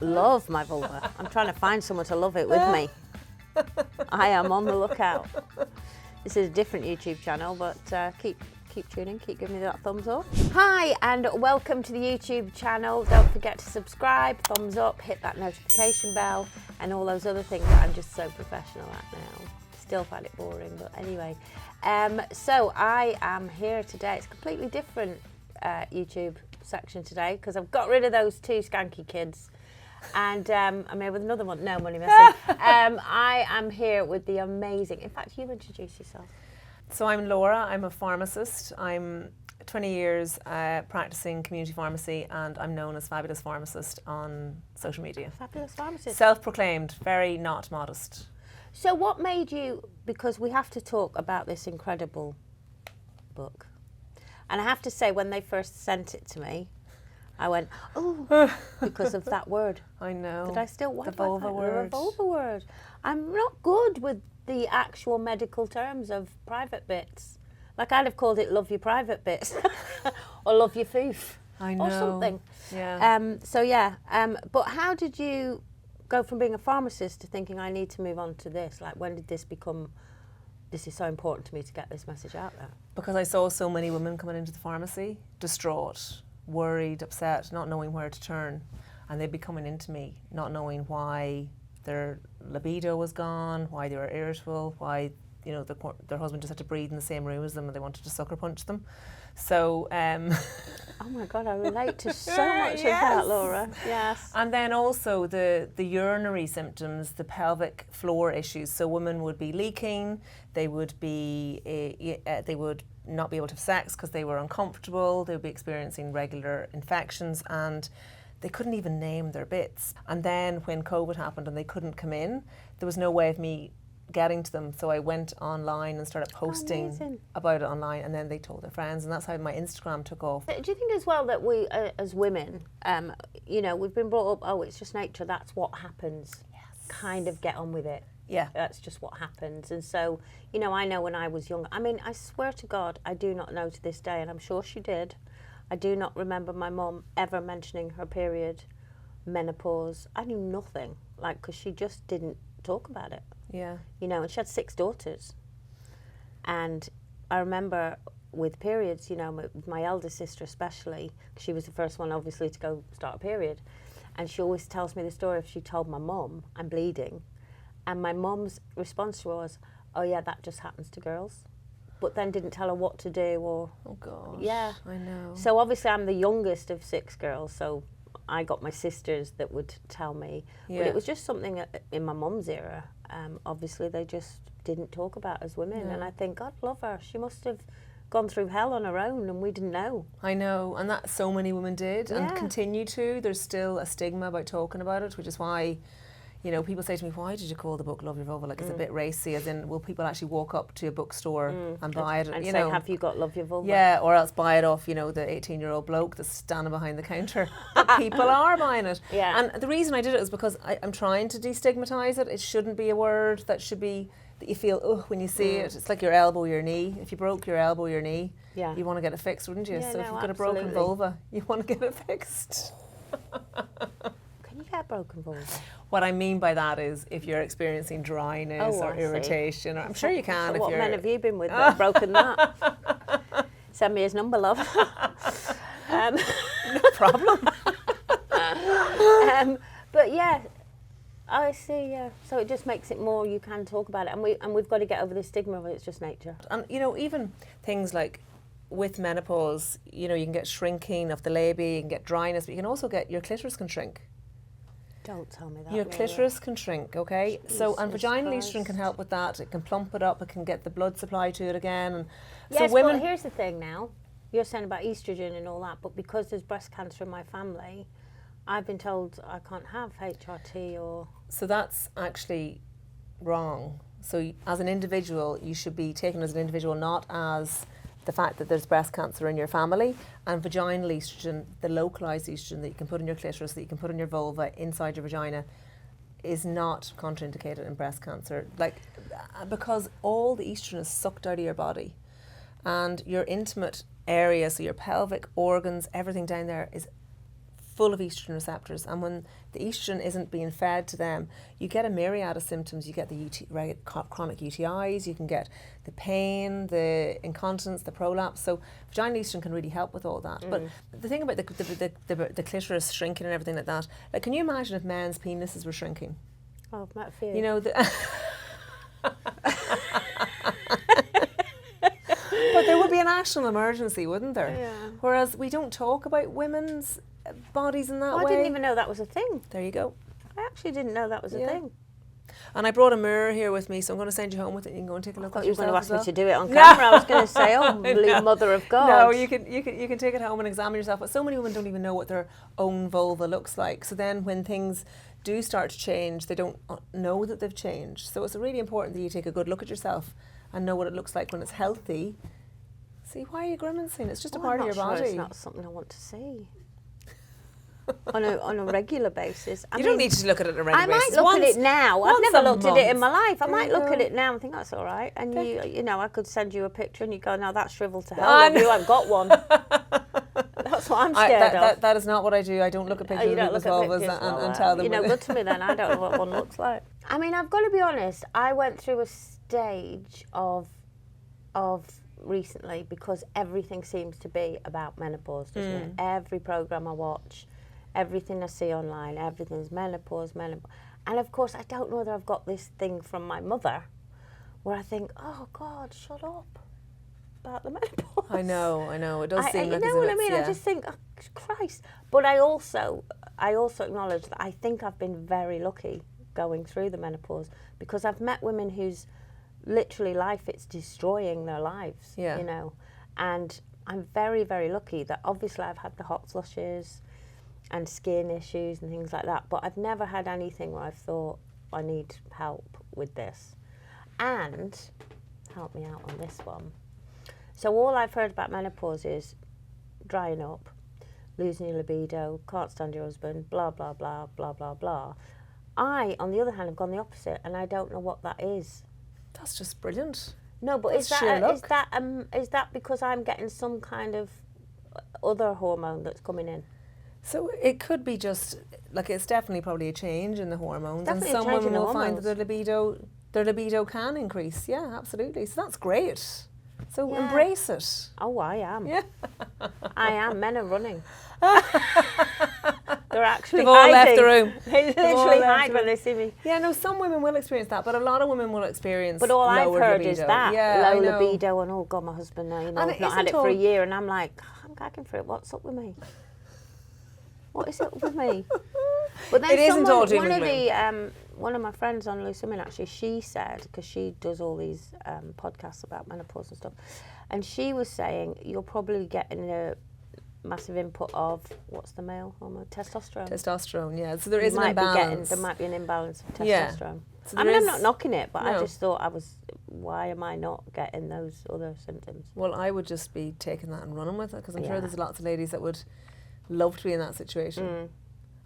Love my vulva. I'm trying to find someone to love it with me. I am on the lookout. This is a different YouTube channel, but keep tuning, keep giving me that thumbs up. Hi, and welcome to the YouTube channel. Don't forget to subscribe, thumbs up, hit that notification bell, and all those other things that I'm just so professional at now. Still find it boring, but anyway. So I am here today. It's a completely different YouTube section today because I've got rid of those two skanky kids. And I'm here with another one. No, money messing. I am here with the amazing, in fact, you introduce yourself. So I'm Laura, I'm a pharmacist. I'm 20 years practicing community pharmacy, and I'm known as Fabulous Pharmacist on social media. Fabulous Pharmacist. Self-proclaimed, very not modest. So what made you, because we have to talk about this incredible book. And I have to say, when they first sent it to me, I went, oh, because of that word. I know. Did I still want the vulva word? The vulva word. I'm not good with the actual medical terms of private bits. Like I'd have called it love your private bits or love your foof. I know. Or something. Yeah. But how did you go from being a pharmacist to thinking I need to move on to this? Like when did this become, this is so important to me to get this message out there? Because I saw so many women coming into the pharmacy, distraught, worried, upset, not knowing where to turn, and they'd be coming into me not knowing why their libido was gone, why they were irritable, why their husband just had to breathe in the same room as them and they wanted to sucker punch them. So oh my God, I relate to so much of that, Laura. Yes. And then also the urinary symptoms, the pelvic floor issues. So women would be leaking, they would not be able to have sex because they were uncomfortable, they would be experiencing regular infections, and they couldn't even name their bits. And then when COVID happened and they couldn't come in, there was no way of me getting to them, so I went online and started posting about it online, and then they told their friends, and that's how my Instagram took off. Do you think as well that we as women, we've been brought up, oh, it's just nature, that's what happens, kind of get on with it. Yeah. That's just what happens. And so, I know when I was young, I mean, I swear to God, I do not know to this day, and I'm sure she did, I do not remember my mum ever mentioning her period, menopause. I knew nothing, because she just didn't talk about it. Yeah. And she had 6 daughters. And I remember with periods, my eldest sister especially, 'cause she was the first one obviously to go start a period. And she always tells me the story of she told my mum, I'm bleeding. And my mum's response was, oh yeah, that just happens to girls. But then didn't tell her what to do or... Oh gosh, yeah. I know. So obviously I'm the youngest of 6 girls, so I got my sisters that would tell me. Yeah. But it was just something in my mum's era. Obviously they just didn't talk about as women. Yeah. And I think, God love her, she must have gone through hell on her own and we didn't know. I know, and that so many women did and continue to. There's still a stigma about talking about it, which is why, people say to me, why did you call the book Love Your Vulva? Like it's a bit racy, as in, will people actually walk up to a bookstore and buy it? And say, have you got Love Your Vulva? Yeah, or else buy it off, the 18-year-old bloke that's standing behind the counter. But people are buying it. Yeah. And the reason I did it is because I'm trying to destigmatise it. It shouldn't be a word that should be, that you feel, when you see it. It's like your elbow, your knee. If you broke your elbow, your knee, you want to get it fixed, wouldn't you? Yeah, so if you've got a broken vulva, you want to get it fixed. Can you get a broken vulva? What I mean by that is if you're experiencing dryness or irritation, or I'm sure you can. So what men have you been with that have broken that? Send me his number, love. No problem. But yeah, I see. Yeah, so it just makes it more. You can talk about it, and we've got to get over the stigma of it. It's just nature. And even things like with menopause, you can get shrinking of the labia, you can get dryness, but you can also get your clitoris can shrink. Don't tell me that. Your clitoris can shrink, okay? Jesus and vaginal Christ. estrogen can help with that. It can plump it up. It can get the blood supply to it again. And yes, so women. but here's the thing now. You're saying about estrogen and all that, but because there's breast cancer in my family, I've been told I can't have HRT or... So that's actually wrong. So as an individual, you should be taken as an individual, not as the fact that there's breast cancer in your family. And vaginal estrogen, the localized estrogen that you can put in your clitoris, that you can put in your vulva, inside your vagina, is not contraindicated in breast cancer. Because all the estrogen is sucked out of your body. And your intimate area, so your pelvic organs, everything down there is full of estrogen receptors, and when the estrogen isn't being fed to them, you get a myriad of symptoms. You get the chronic UTIs, you can get the pain, the incontinence, the prolapse. So vaginal estrogen can really help with all that. But the thing about the clitoris shrinking and everything like that, like, can you imagine if men's penises were shrinking? Oh, I've met a few. You know, but there would be a national emergency, wouldn't there? Yeah. Whereas we don't talk about women's bodies in that way. I didn't even know that was a thing. There you go. I actually didn't know that was a thing. And I brought a mirror here with me, so I'm going to send you home with it. You can go and take a look at it. You were going to ask well. me to do it on camera. I was going to say, oh, blue mother of God. No, you can take it home and examine yourself. But so many women don't even know what their own vulva looks like. So then when things do start to change, they don't know that they've changed. So it's really important that you take a good look at yourself and know what it looks like when it's healthy. See, why are you grimacing? It's just a part of your body. It's not something I want to see on a regular basis. You don't need to look at it on a regular basis. I might look at it now. I've never looked at it in my life. I There might you look go. at it now and think that's all right. And you know, I could send you a picture and you go, no, that's shriveled to hell. I've got one. That's what I'm scared of. That is not what I do. I don't look at pictures of people's vulvas and tell them. You're no good to me then. I don't know what one looks like. I mean, I've got to be honest. I went through a stage of recently, because everything seems to be about menopause, doesn't it? Every program I watch, everything I see online, everything's menopause. And of course, I don't know whether I've got this thing from my mother where I think, oh God, shut up about the menopause. I know. It does seem like, you know what I mean? I just think, oh, Christ. But I also acknowledge that I think I've been very lucky going through the menopause, because I've met women whose literally life, it's destroying their lives, you know. And I'm very, very lucky that obviously I've had the hot flushes and skin issues and things like that, but I've never had anything where I've thought, I need help with this. And help me out on this one. So all I've heard about menopause is drying up, losing your libido, can't stand your husband, blah, blah, blah, blah, blah, blah. I, on the other hand, have gone the opposite, and I don't know what that is. That's just brilliant. No, but is that because I'm getting some kind of other hormone that's coming in? So it could be just, like, it's definitely probably a change in the hormones. Definitely and some women will find that hormones. their libido can increase. Yeah, absolutely. So that's great. So embrace it. Oh, I am. Yeah. I am. Men are running. They're actually They've all left the room. They literally hide when they see me. Yeah, no, some women will experience that, but a lot of women will experience But all I've lowered heard libido. is that, low libido, and oh God, my husband, now, you know, And I've not had it for a year, and I'm like, I'm gagging for it, what's up with me? What is up with me? But then It isn't all doom and gloom. one of my friends on Loose Women, actually, she said, because she does all these podcasts about menopause and stuff, and she was saying, you're probably getting a massive input of, what's the male hormone? Testosterone. Testosterone, yeah. So there is an imbalance. There might be an imbalance of testosterone. Yeah. So I mean, I'm not knocking it, but No. I just thought why am I not getting those other symptoms? Well, I would just be taking that and running with it, because I'm sure there's lots of ladies that would love to be in that situation.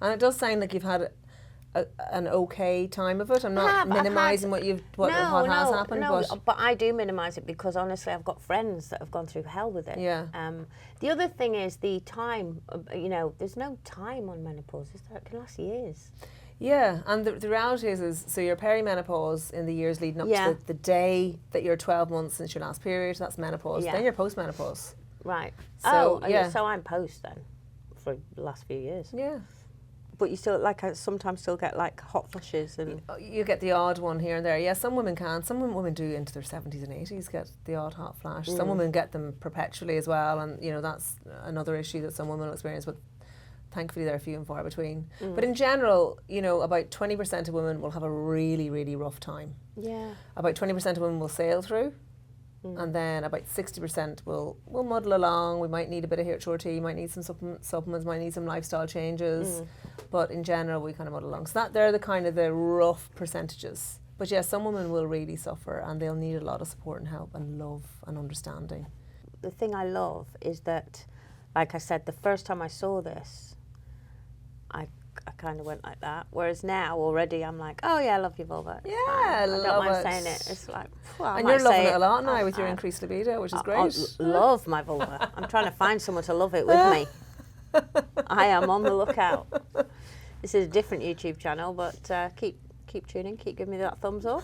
And it does sound like you've had an okay time of it. I'm not minimising what has happened. But I do minimise it, because honestly, I've got friends that have gone through hell with it. Yeah. The other thing is the time. You know, there's no time on menopause. It can last years. Yeah, and the reality is so you're perimenopause in the years leading up to the day that you're 12 months since your last period. That's menopause. Then you're postmenopause. Right. So, so I'm post then for the last few years. Yeah. But you still, like, I sometimes still get like hot flushes and you get the odd one here and there. Yeah, some women can. Some women do into their 70s and 80s get the odd hot flash. Some women get them perpetually as well, and you know that's another issue that some women will experience. But thankfully, they're few and far between. But in general, you know, about 20% of women will have a really, really rough time. Yeah. About 20% of women will sail through. And then about 60% will muddle along. We might need a bit of HRT, might need some supplements, might need some lifestyle changes. But in general, we kind of muddle along. So they're the kind of the rough percentages. But yes, some women will really suffer, and they'll need a lot of support and help and love and understanding. The thing I love is that, like I said, the first time I saw this, I kind of went like that. Whereas now already I'm like, oh yeah, I love your vulva. Yeah, I love don't mind it. saying it. It's like, well, and you're loving it a lot now with your increased libido, which is great. I love my vulva. I'm trying to find someone to love it with me. I am on the lookout. This is a different YouTube channel, but keep tuning, keep giving me that thumbs up.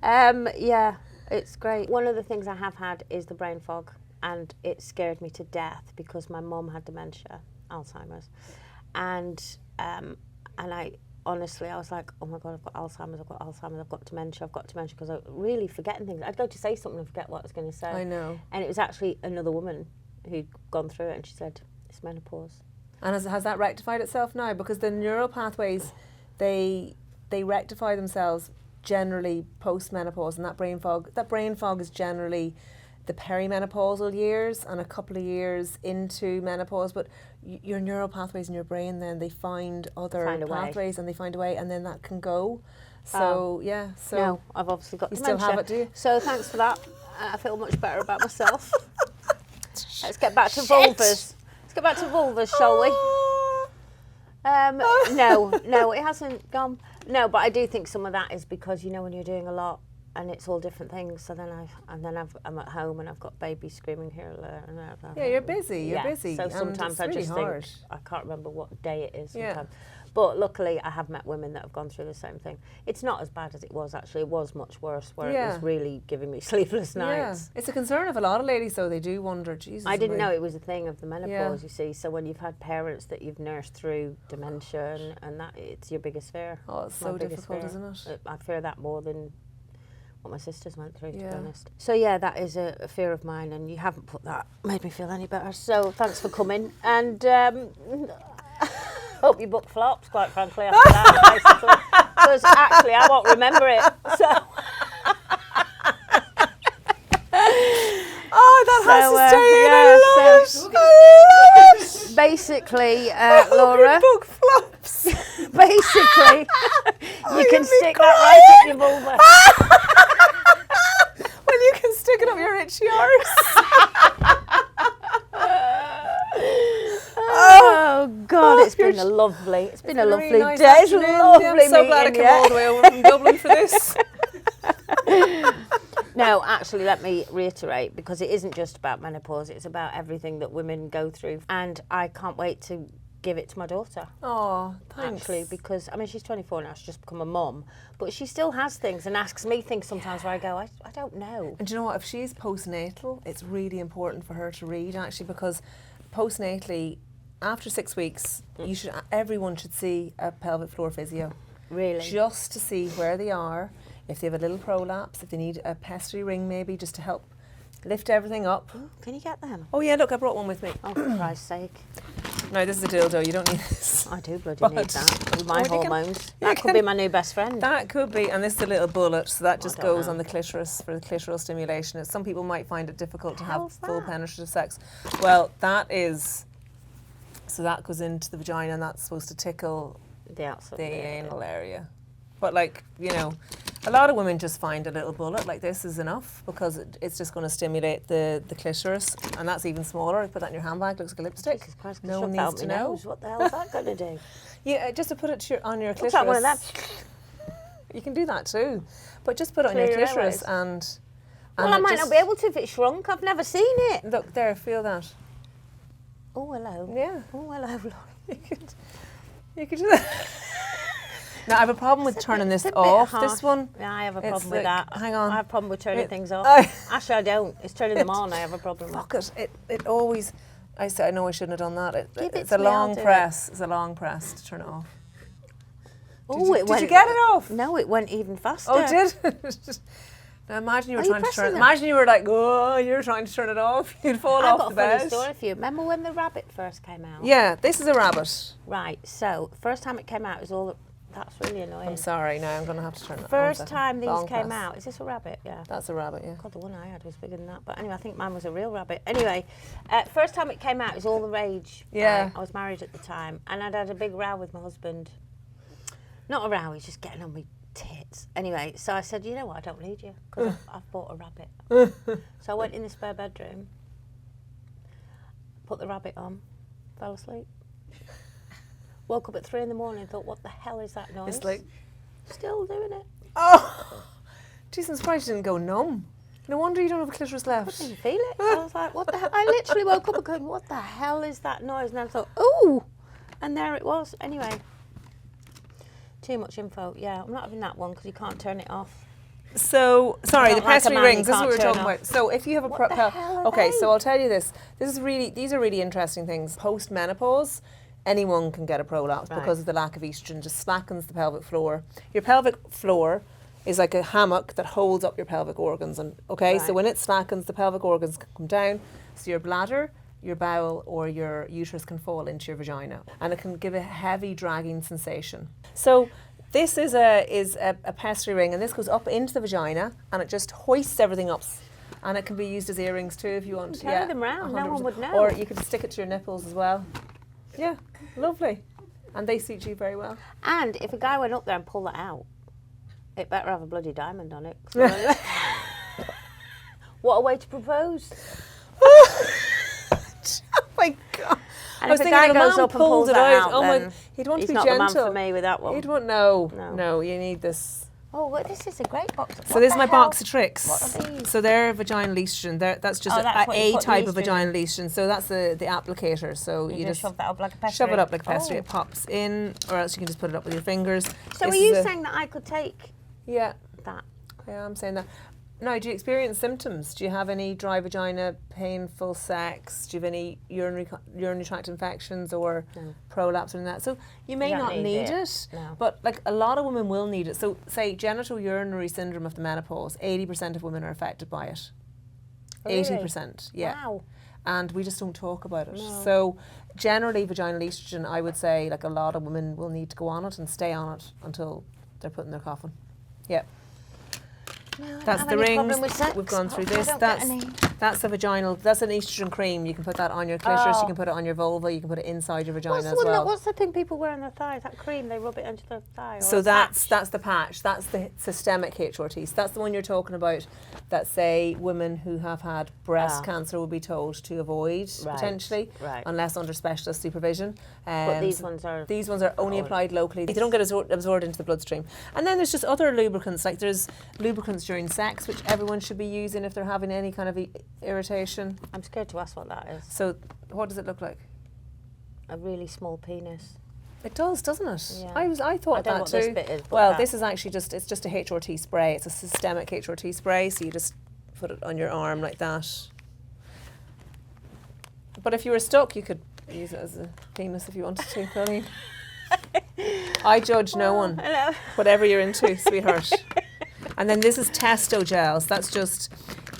Yeah, it's great. One of the things I have had is the brain fog, and it scared me to death because my mum had dementia, Alzheimer's, and I honestly, I was like, oh my God, I've got Alzheimer's, I've got dementia, because I was really forgetting things. I'd go to say something and forget what I was going to say. I know. And it was actually another woman who'd gone through it, and she said, it's menopause. And has that rectified itself now? Because the neural pathways, they rectify themselves generally post-menopause, and that brain fog is generally the perimenopausal years and a couple of years into menopause, but your neural pathways in your brain, then they find other pathways and they find a way, and then that can go. So yeah, so no, I've obviously got dementia. You Still have it, do you? So thanks for that. I feel much better about myself. Let's get back to vulvas. Let's get back to vulvas, shall we? No, it hasn't gone. No, but I do think some of that is because, you know, when you're doing a lot and it's all different things. So then I'm at home and I've got babies screaming here and there. Yeah, you're busy. You're busy. So sometimes I just hard. think I can't remember what day it is. Yeah. Sometimes. But luckily, I have met women that have gone through the same thing. It's not as bad as it was, actually. It was much worse, where it was really giving me sleepless nights. Yeah. It's a concern of a lot of ladies, though. They do wonder, Jesus. I didn't know it was a thing of the menopause, you see. So when you've had parents that you've nursed through dementia and that, it's your biggest fear. Oh, it's so difficult, isn't it? I fear that more than what my sisters went through, to be honest. So yeah, that is a fear of mine, and you haven't made me feel any better. So thanks for coming, and hope your book flops, quite frankly, after that, basically. Because actually, I won't remember it. So. Oh, that has to stay in. I love it. Basically, Laura. Your book flops. Basically, you can stick that right up your vulva. Well, you can stick it up your itchy arse. Oh God, it's been a lovely nice day. It's lovely. I'm so glad I came all the way over from Dublin for this. No, actually, let me reiterate, because it isn't just about menopause, it's about everything that women go through. And I can't wait to give it to my daughter. Oh, thanks. Actually, because, I mean, she's 24 now, she's just become a mum, but she still has things and asks me things sometimes where I go, I don't know. And do you know what, if she's postnatal, it's really important for her to read, actually, because postnatally, after 6 weeks, everyone should see a pelvic floor physio. Really? Just to see where they are, if they have a little prolapse, if they need a pessary ring maybe, just to help lift everything up. Ooh, can you get them? Oh yeah, look, I brought one with me. Oh, for Christ's sake. No, this is a dildo, you don't need this. I do bloody need that. With my hormones. That could be my new best friend. That could be, and this is a little bullet, so that just goes on the clitoris for the clitoral stimulation. Some people might find it difficult to have full penetrative sex. Well, so that goes into the vagina, and that's supposed to tickle the anal area. But like, you know, a lot of women just find a little bullet like this is enough, because it's just going to stimulate the clitoris, and that's even smaller. Put that in your handbag, looks like a lipstick. Jesus Christ, no one needs to know. What the hell is that going to do? Yeah, just to put it on your clitoris. Looks like one of them. You can do that too, but just put it on your clitoris and well, I might not be able to if it's shrunk. I've never seen it. Look there, feel that. Oh hello. Yeah. Oh hello, Laura. You could do that. Now, I have a problem with turning this off. This one. Yeah, I have a problem with that. Hang on. I have a problem with turning things off. Actually, I don't. It's turning them on I have a problem with. It always. I know I shouldn't have done that. It's a me, long press. It's a long press to turn it off. Oh, did you get it off? No, it went even faster. Oh, did? Now imagine you were trying to turn it. Imagine you were like, oh, you're trying to turn it off. You'd fall off the bed. I've got a funny story for you. Remember when the rabbit first came out? Yeah, this is a rabbit. Right. So first time it came out, it was all. That's really annoying. I'm sorry. Now I'm going to have to turn it. First time these came out. Is this a rabbit? Yeah. That's a rabbit. Yeah. God, the one I had was bigger than that. But anyway, I think mine was a real rabbit. Anyway, first time it came out, it was all the rage. Yeah. I was married at the time, and I'd had a big row with my husband. Not a row. He's just getting on me tits. Anyway, so I said, you know what? I don't need you because I've bought a rabbit. So I went in the spare bedroom, put the rabbit on, fell asleep. Woke up at 3 a.m. and thought, what the hell is that noise? It's like... Still doing it. Oh! Geez, I'm surprised you didn't go numb. No wonder you don't have a clitoris I left. didn't feel it. I was like, what the hell? I literally woke up and going, what the hell is that noise? And I thought, ooh, and there it was. Anyway, too much info. Yeah, I'm not having that one because you can't turn it off. So, sorry, the Not like a pessary man rings, you this is what can't we're turn talking off. about. So if you have a What the hell are okay, they? so I'll tell you this. These are really interesting things. Post-menopause, anyone can get a prolapse Right. because of the lack of estrogen, just slackens the pelvic floor. Your pelvic floor is like a hammock that holds up your pelvic organs, and okay, so Right. when it slackens, the pelvic organs can come down, so your bladder, your bowel or your uterus can fall into your vagina, and it can give a heavy dragging sensation. So this is a pessary ring, and this goes up into the vagina and it just hoists everything up, and it can be used as earrings too if you want. Carry them round, no 100%. one would know. Or you could stick it to your nipples as well. Yeah, lovely, and they suit you very well. And if a guy went up there and pulled that out, it better have a bloody diamond on it. What a way to propose. Oh my God. And I was if a thinking guy if a goes man up and pulls pulls it that out, out, oh my, then he'd want he's to be not gentle. the man for me with that one. He'd want, No. no, you need this. Oh, well, this is a great box. So this is my box of tricks. What are these? So they're vaginal estrogen. That's just Oh, that's what you a put the type of estrogen vaginal estrogen. So that's the applicator. So You you just shove that up like a pessary. shove it up like pessary. Oh. It pops in, or else you can just put it up with your fingers. So This are you is saying that I could take Yeah, that? yeah, I'm saying that. Now, do you experience symptoms? Do you have any dry vagina, painful sex? Do you have any urinary tract infections or No. prolapse or anything like that? So you may You don't not need need it. it, No. but like a lot of women will need it. So say genital urinary syndrome of the menopause, 80% of women are affected by it. Really? 80%, yeah. Wow. And we just don't talk about it. No. So generally vaginal estrogen, I would say like a lot of women will need to go on it and stay on it until they're put in their coffin. Yeah. No, I don't That's have the any rings. problem with sex. We've gone through Hopefully I this. don't get any. That's a vaginal. That's an estrogen cream. You can put that on your clitoris. Oh. You can put it on your vulva. You can put it inside your vagina What's the as one well. what's the thing people wear on their thighs? That cream they rub it into their thigh. Or So a that's patch? the patch. That's the systemic HRT. So that's the one you're talking about. That say women who have had breast cancer will be told to avoid Right, potentially, right. unless under specialist supervision. But these so ones are. These ones are only applied locally. They don't get absorbed into the bloodstream. And then there's just other lubricants, like there's lubricants during sex, which everyone should be using if they're having any kind of irritation. I'm scared to ask what that is. So what does it look like? A really small penis. It does, doesn't it? Yeah. I thought I don't know that what too. this bit is, but Well, that- this is actually it's just a HRT spray. It's a systemic HRT spray, so you just put it on your arm like that. But if you were stuck, you could use it as a penis if you wanted to, Coleen. I judge no one. Hello. Whatever you're into, sweetheart. And then this is testo gels. That's just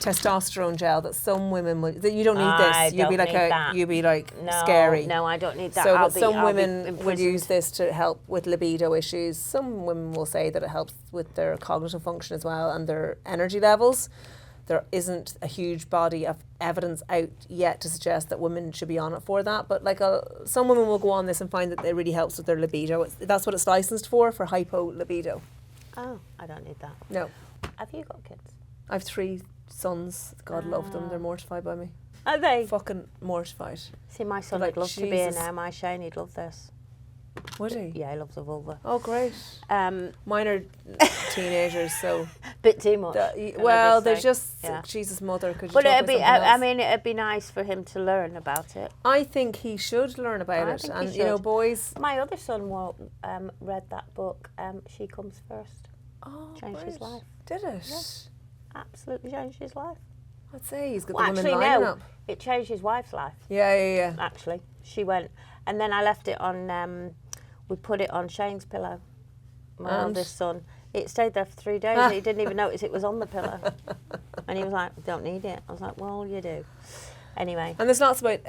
testosterone gel that some women would. That you don't need this. I You'd be don't like need that. you'd be like No, scary. No, I don't need that. So, I'll but be- some I'll be women would imprisoned. use this to help with libido issues. Some women will say that it helps with their cognitive function as well and their energy levels. There isn't a huge body of evidence out yet to suggest that women should be on it for that. But like some women will go on this and find that it really helps with their libido. That's what it's licensed for hypo libido. Oh, I don't need that. No, Have you got kids? I have 3 sons. God love them. They're mortified by me. Are they? Fucking mortified. See, my son Like, would love to be here Jesus. now. My Shane, he'd love this. Would he? Yeah, he loves a vulva. Oh, great. Mine are teenagers, so. Bit too much. Well, they're say. just Yeah. Jesus, mother. Could you But talk it'd about be. something I else? mean, it'd be nice for him to learn about it. I think he should learn about I it, think he and you know, should. boys. My other son read that book. She Comes First. Oh, Changed his great. life. Did it? Yes. Absolutely changed his life. I'd say he's got Well, the women actually, lining no. up. It changed his wife's life. Yeah. Actually, she went, and then I left it on. We put it on Shane's pillow. My And? eldest son. It stayed there for 3 days. He didn't even notice it was on the pillow, and he was like, "Don't need it." I was like, "Well, you do." Anyway. And there's lots about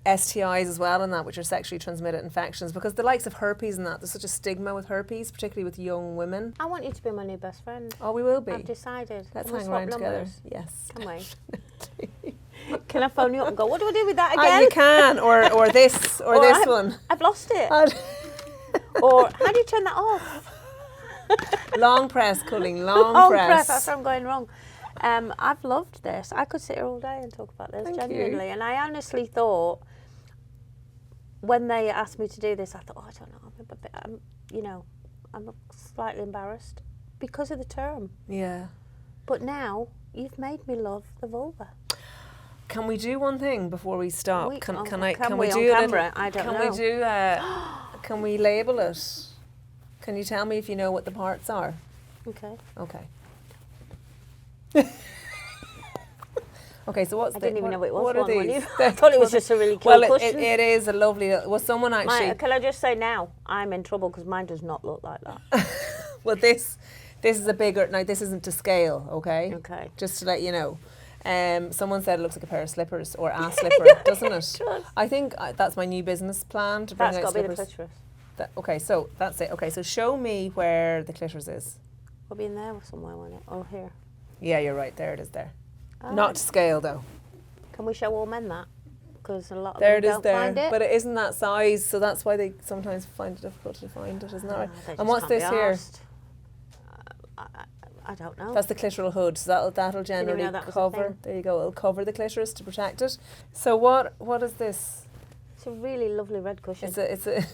STIs as well in that, which are sexually transmitted infections, because the likes of herpes and that, there's such a stigma with herpes, particularly with young women. I want you to be my new best friend. Oh, we will be. I've decided. Let's Can we hang swap around together. numbers? Yes. Can we? Can I phone you up and go, what do I do with that Ah, again? you can, or this, or this one. I've lost it. And Or how do you turn that off? long press, Coleen, long Oh, press. that's where I'm going wrong. I've loved this. I could sit here all day and talk about this, Thank you. genuinely. And I honestly thought, when they asked me to do this, I thought, I don't know, I'm slightly embarrassed because of the term. Yeah. But now, you've made me love the vulva. Can we do one thing before we stop? Can we do on camera? I don't know. Can we do? Can we label it? Can you tell me if you know what the parts are? Okay. Okay. Okay, so what's I didn't even know it was what one, are were these? you? I thought it was just a really cool well, cushion. it is a lovely. Well, someone actually. Can I just say now, I'm in trouble because mine does not look like that. Well, this is a bigger. Now, this isn't to scale, okay? Okay. Just to let you know. Someone said it looks like a pair of slippers or a slipper, doesn't it? It does. I think that's my new business plan to bring That's out got to be the slippers. clitoris. Okay, so that's it. Okay, so show me where the clitoris is. It'll be in there somewhere, won't it? Oh, here. Yeah, you're right. There it is. There. Oh. Not to scale though. Can we show all men that? Because a lot of There them it is don't there, find it. but it isn't that size, so that's why they sometimes find it difficult to find it, isn't that right? They And just what's can't be this here? arsed. I don't know. That's the clitoral hood, so that'll generally know that was a cover. thing. There you go. It'll cover the clitoris to protect it. So what is this? It's a really lovely red cushion. It's a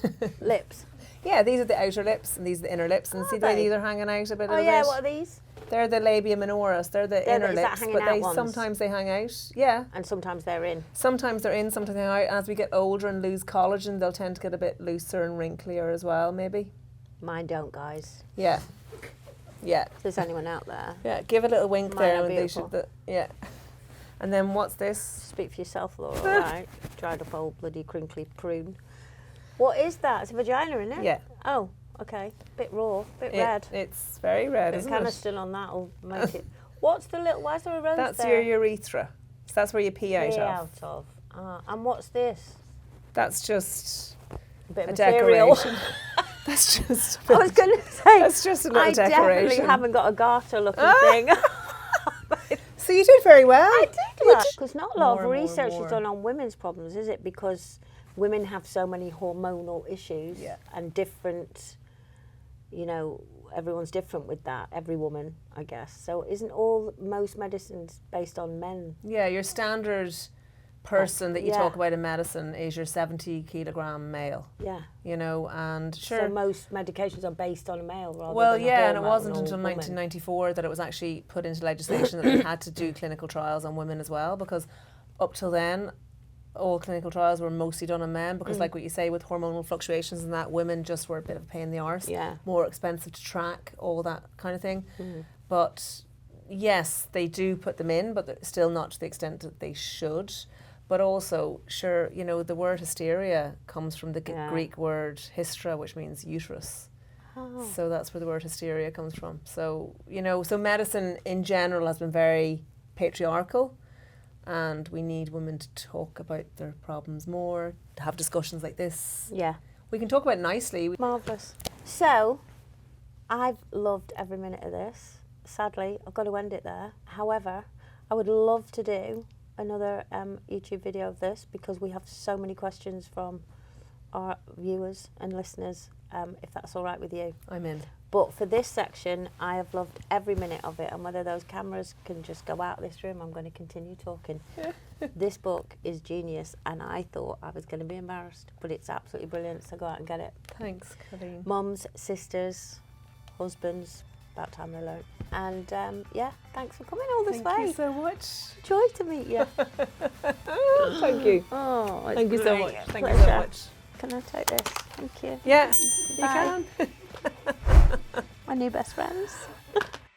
Lips. yeah. These are the outer lips, and these are the inner lips, and see the way these are hanging out a bit. Oh of yeah, bit? what are these? They're the labia minoris. They're the inner is that lips, hanging but out they ones? sometimes they hang out. Yeah. And sometimes they're in. Sometimes they're in, sometimes they're out. As we get older and lose collagen, they'll tend to get a bit looser and wrinklier as well, maybe. Mine don't, guys. Yeah. Yeah. If there's anyone out there, Yeah. Give a little wink Mine there. are And they should. beautiful. Yeah. And then what's this? speak for yourself, Laura. All right. Dried up old bloody crinkly prune. What is that? It's a vagina, isn't it? Yeah. Oh, okay. Bit raw, bit red. It's very red, The isn't canister on that will make it. What's the little? Why is there a rose That's there? your urethra. So that's where you pee out Pee of. out of. And what's this? That's just A bit a of material. decoration. That's just. I was going to say. That's just a little I decoration. definitely haven't got a garter looking thing. So you did very well. I did that. Because not a lot More, of research more. is done on women's problems, is it? Because women have so many hormonal issues and different, everyone's different with that, every woman, I guess. So isn't most medicines based on men? Yeah, your standard person that you talk about in medicine is your 70-kilogram male. Yeah. And sure. So most medications are based on a male rather Well, than a yeah, and it hormonal wasn't until woman. 1994 that it was actually put into legislation that they had to do clinical trials on women as well, because up till then, all clinical trials were mostly done on men, because like what you say, with hormonal fluctuations and that, women just were a bit of a pain in the arse. Yeah. More expensive to track, all that kind of thing. But yes, they do put them in, but still not to the extent that they should. But also, sure, the word hysteria comes from the Greek word hystra, which means uterus. Oh. So that's where the word hysteria comes from. So, so medicine in general has been very patriarchal, and we need women to talk about their problems more, to have discussions like this. Yeah. We can talk about it nicely. Marvellous. So, I've loved every minute of this. Sadly, I've got to end it there. However, I would love to do another YouTube video of this, because we have so many questions from our viewers and listeners, if that's all right with you. I'm in. But for this section, I have loved every minute of it, and whether those cameras can just go out of this room, I'm going to continue talking. This book is genius, and I thought I was going to be embarrassed, but it's absolutely brilliant, so go out and get it. Thanks, Coleen. Mums, sisters, husbands, about time they learn. And thanks for coming all this way. Thank you so much. Joy to meet you. Thank you. Oh, it's Thank you so great. much. Thank you so Pleasure. much. Can I take this? Thank you. Yeah, Bye. you can. My new best friends.